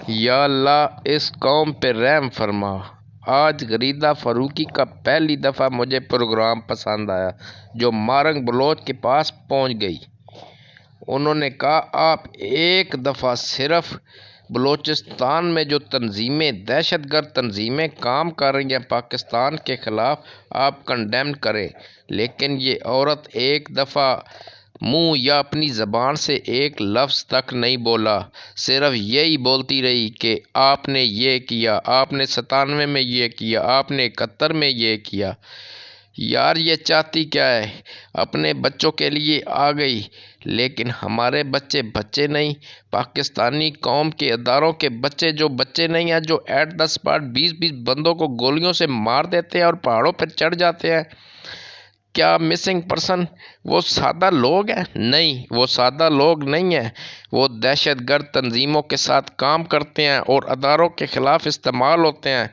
یا اللہ اس قوم پہ رحم فرما۔ آج غریدہ فاروقی کا پہلی دفعہ مجھے پروگرام پسند آیا جو مارنگ بلوچ کے پاس پہنچ گئی۔ انہوں نے کہا آپ ایک دفعہ صرف بلوچستان میں جو تنظیمیں دہشت گرد تنظیمیں کام کر رہی ہیں پاکستان کے خلاف آپ کنڈیم کریں، لیکن یہ عورت ایک دفعہ منہ یا اپنی زبان سے ایک لفظ تک نہیں بولا، صرف یہی بولتی رہی کہ آپ نے یہ کیا، آپ نے 97 میں یہ کیا، آپ نے 71 میں یہ کیا۔ یار یہ چاہتی کیا ہے؟ اپنے بچوں کے لیے آ گئی، لیکن ہمارے بچے نہیں، پاکستانی قوم کے اداروں کے بچے نہیں ہیں جو ایٹ دا اسپاٹ 20 بندوں کو گولیوں سے مار دیتے ہیں اور پہاڑوں پر چڑھ جاتے ہیں۔ کیا مسنگ پرسن وہ سادہ لوگ ہیں؟ نہیں، وہ سادہ لوگ نہیں ہیں، وہ دہشت گرد تنظیموں کے ساتھ کام کرتے ہیں اور اداروں کے خلاف استعمال ہوتے ہیں۔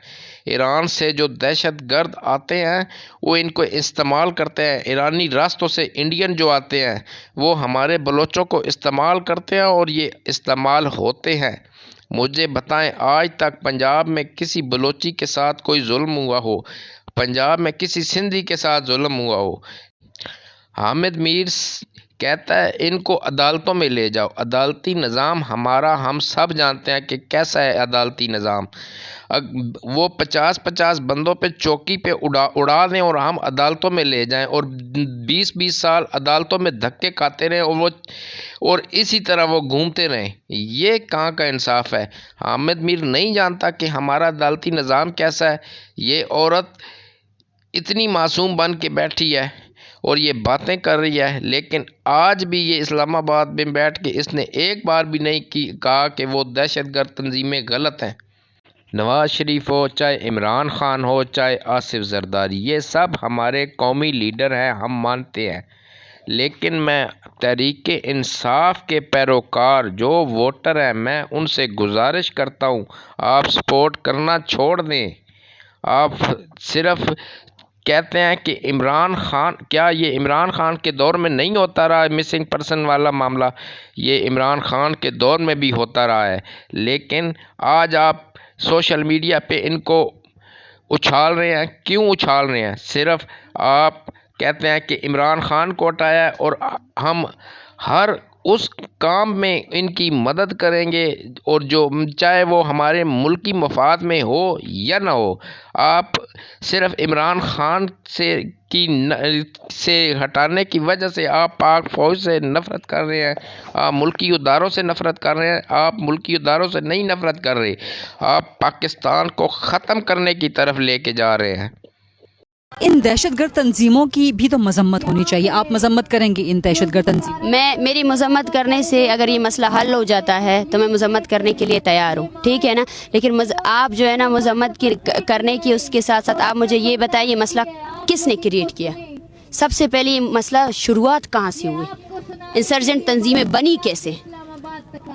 ایران سے جو دہشت گرد آتے ہیں وہ ان کو استعمال کرتے ہیں، ایرانی راستوں سے انڈین جو آتے ہیں وہ ہمارے بلوچوں کو استعمال کرتے ہیں اور یہ استعمال ہوتے ہیں۔ مجھے بتائیں آج تک پنجاب میں کسی بلوچی کے ساتھ کوئی ظلم ہوا ہو، پنجاب میں کسی سندھی کے ساتھ ظلم ہوا ہو؟ حامد میر کہتا ہے ان کو عدالتوں میں لے جاؤ۔ عدالتی نظام ہمارا ہم سب جانتے ہیں کہ کیسا ہے عدالتی نظام۔ وہ 50 بندوں پہ چوکی پہ اڑا دیں اور ہم عدالتوں میں لے جائیں اور 20 سال عدالتوں میں دھکے کھاتے رہیں اور اسی طرح وہ گھومتے رہیں۔ یہ کہاں کا انصاف ہے؟ حامد میر نہیں جانتا کہ ہمارا عدالتی نظام کیسا ہے۔ یہ عورت اتنی معصوم بن کے بیٹھی ہے اور یہ باتیں کر رہی ہے، لیکن آج بھی یہ اسلام آباد میں بیٹھ کے اس نے ایک بار بھی نہیں کہا کہ وہ دہشت گرد تنظیمیں غلط ہیں۔ نواز شریف ہو، چاہے عمران خان ہو، چاہے آصف زرداری، یہ سب ہمارے قومی لیڈر ہیں، ہم مانتے ہیں، لیکن میں تحریک انصاف کے پیروکار جو ووٹر ہیں میں ان سے گزارش کرتا ہوں آپ سپورٹ کرنا چھوڑ دیں۔ آپ صرف کہتے ہیں کہ عمران خان، کیا یہ عمران خان کے دور میں نہیں ہوتا رہا مسنگ پرسن والا معاملہ؟ یہ عمران خان کے دور میں بھی ہوتا رہا ہے، لیکن آج آپ سوشل میڈیا پہ ان کو اچھال رہے ہیں۔ کیوں اچھال رہے ہیں؟ صرف آپ کہتے ہیں کہ عمران خان کو ہٹایا ہے اور ہم ہر اس کام میں ان کی مدد کریں گے اور جو چاہے وہ ہمارے ملکی مفاد میں ہو یا نہ ہو۔ آپ صرف عمران خان سے ہٹانے کی وجہ سے آپ پاک فوج سے نفرت کر رہے ہیں، آپ ملکی اداروں سے نفرت کر رہے ہیں۔ آپ ملکی اداروں سے نہیں نفرت کر رہے، آپ پاکستان کو ختم کرنے کی طرف لے کے جا رہے ہیں۔ ان دہشت گرد تنظیموں کی بھی تو مذمت ہونی چاہیے، آپ مذمت کریں گے ان دہشت گرد تنظیموں؟ میری مذمت کرنے سے اگر یہ مسئلہ حل ہو جاتا ہے تو میں مذمت کرنے کے لیے تیار ہوں، ٹھیک ہے نا، لیکن آپ جو ہے نا مذمت کرنے کی اس کے ساتھ ساتھ آپ مجھے یہ بتائیے مسئلہ کس نے کریٹ کیا؟ سب سے پہلے یہ مسئلہ شروعات کہاں سے ہوئی؟ انسرجنٹ تنظیمیں بنی کیسے؟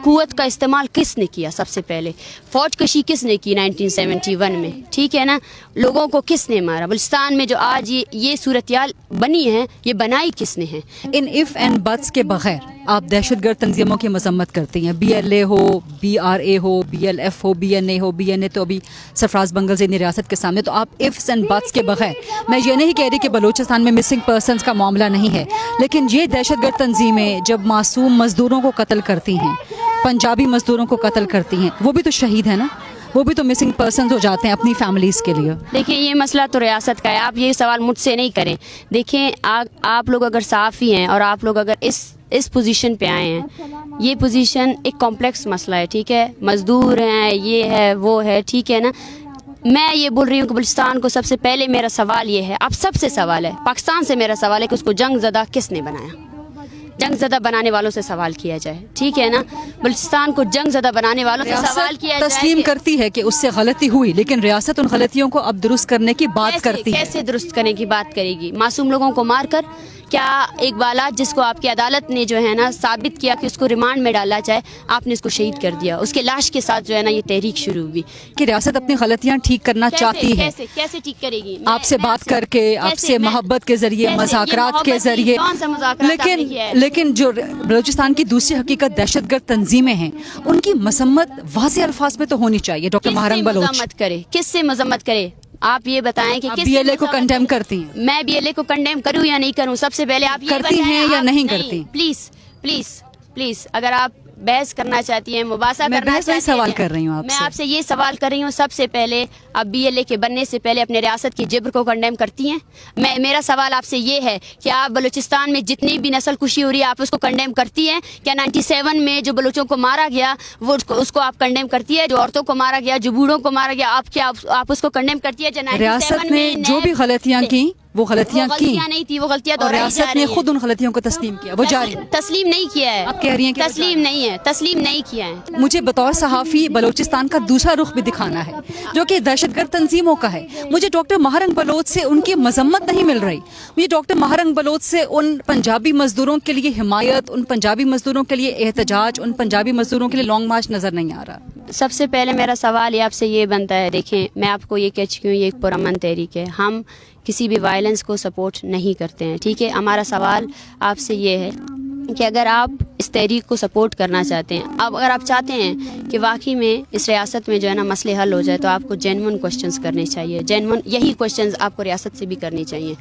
قوت کا استعمال کس نے کیا؟ سب سے پہلے فوج کشی کس نے کی 1971 میں، ٹھیک ہے نا، لوگوں کو کس نے مارا؟ بلوچستان میں جو آج یہ صورتحال بنی ہے یہ بنائی کس نے ہے؟ ان اف اینڈ بٹس کے بغیر آپ دہشت گرد تنظیموں کی مذمت کرتی ہیں، BLA ہو، BRA ہو، BLF ہو، BNA ہو، BNA تو ابھی سرفراز بنگل زینی ریاست کے سامنے، تو آپ ifs اینڈ بٹس کے بغیر، میں یہ نہیں کہہ رہی کہ بلوچستان میں مسنگ پرسنز کا معاملہ نہیں ہے، لیکن یہ دہشت گرد تنظیمیں جب معصوم مزدوروں کو قتل کرتی ہیں، پنجابی مزدوروں کو قتل کرتی ہیں، وہ بھی تو شہید ہیں نا، وہ بھی تو مسنگ پرسنز ہو جاتے ہیں اپنی فیملیز کے لیے۔ دیکھیں یہ مسئلہ تو ریاست کا ہے، آپ یہ سوال مجھ سے نہیں کریں۔ دیکھیں آپ لوگ اگر صحافی ہیں اور آپ لوگ اگر اس پوزیشن پہ آئے ہیں، یہ پوزیشن ایک کمپلیکس مسئلہ ہے، ٹھیک ہے، مزدور ہیں، یہ ہے وہ ہے، ٹھیک ہے نا، میں یہ بول رہی ہوں کہ بلوچستان کو سب سے پہلے میرا سوال یہ ہے، اب سب سے سوال ہے، پاکستان سے میرا سوال ہے کہ اس کو جنگ زدہ کس نے بنایا؟ جنگ زدہ بنانے والوں سے سوال کیا جائے، ٹھیک ہے نا، بلوچستان کو جنگ زدہ بنانے والوں سے سوال کیا جائے۔ تسلیم کرتی ہے کہ اس سے غلطی ہوئی، لیکن ریاست ان غلطیوں کو اب درست کرنے کی بات کرتی ہے۔ کیسے درست کرنے کی بات کرے گی؟ معصوم لوگوں کو مار کر کیا اقبالات جس کو آپ کی عدالت نے جو ہے نا ثابت کیا کہ اس کو ریمانڈ میں ڈالا جائے، آپ نے اس کو شہید کر دیا، اس کے لاش کے ساتھ جو ہے نا یہ تحریک شروع ہوئی. کہ ریاست اپنی غلطیاں ٹھیک کرنا چاہتی ہے، کیسے ٹھیک کرے گی؟ آپ سے بات کر کے، آپ سے محبت کے ذریعے، مذاکرات کے ذریعے. لیکن جو بلوچستان کی دوسری حقیقت دہشت گرد تنظیمیں ہیں، ان کی مذمت واضح الفاظ میں تو ہونی چاہیے. ڈاکٹر مہرنگ بلوچ مذمت کرے، کس سے مذمت کرے؟ آپ یہ بتائیں کہ بی ایل اے کو کنڈیم کرتی ہیں؟ میں بی ایل اے کو کنڈیم کروں یا نہیں کروں؟ سب سے پہلے آپ یہ کرتی ہیں یا نہیں کرتی؟ پلیز پلیز پلیز، اگر آپ بحث کرنا چاہتی ہیں، مباحثہ کرنا چاہتی ہیں، سوال کر رہی ہوں میں آپ سے یہ سوال کر رہی ہوں، سب سے پہلے آپ بی ایل اے کے بننے سے پہلے اپنے ریاست کی جبر کو کنڈیم کرتی ہیں؟ میرا سوال آپ سے یہ ہے کہ آپ بلوچستان میں جتنی بھی نسل کشی ہو رہی ہے آپ اس کو کنڈیم کرتی ہیں؟ کیا 97 میں جو بلوچوں کو مارا گیا وہ اس کو آپ کنڈیم کرتی ہے؟ جو عورتوں کو مارا گیا، جو بوڑھوں کو مارا گیا، آپ اس کو کنڈیم کرتی ہے؟ ریاست نے جو بھی غلطیاں کی وہ غلطیاں کی نہیں تھی، وہ غلطیاں اور ریاست نے خود ان غلطیوں کو تسلیم کیا، وہ جاری تسلیم نہیں کیا ہے. آپ کہہ رہی ہیں کہ تسلیم نہیں ہے، تسلیم نہیں کیا ہے. مجھے بطور صحافی بلوچستان کا دوسرا رخ بھی دکھانا ہے جو کہ دہشت گرد تنظیموں کا ہے. مجھے ڈاکٹر مہرنگ بلوچ سے ان کی مذمت نہیں مل رہی، مجھے ڈاکٹر مہرنگ بلوچ سے ان پنجابی مزدوروں کے لیے حمایت، ان پنجابی مزدوروں کے لیے احتجاج، ان پنجابی مزدوروں کے لیے لانگ مارچ نظر نہیں آ رہا. سب سے پہلے میرا سوال یہ آپ سے یہ بنتا ہے، دیکھیں میں آپ کو یہ کہہ چکی ہوں، یہ ایک پرامن تحریک ہے، ہم کسی بھی وائلنس کو سپورٹ نہیں کرتے ہیں، ٹھیک ہے. ہمارا سوال آپ سے یہ ہے کہ اگر آپ اس تحریک کو سپورٹ کرنا چاہتے ہیں، اب اگر آپ چاہتے ہیں کہ واقعی میں اس ریاست میں جو ہے نا مسئلے حل ہو جائے، تو آپ کو جینون کوسچنز کرنے چاہیے. جینون یہی کوسچنز آپ کو ریاست سے بھی کرنی چاہیے.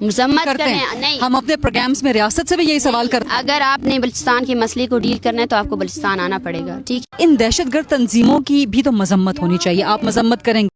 مذمت کرنے نہیں، ہم اپنے پروگرامز میں ریاست سے بھی یہی سوال کرتے ہیں. اگر آپ نے بلوچستان کے مسئلے کو ڈیل کرنا ہے تو آپ کو بلوچستان آنا پڑے گا، ٹھیک. ان دہشت گرد تنظیموں کی بھی تو مذمت ہونی چاہیے. آپ مذمت کریں گے؟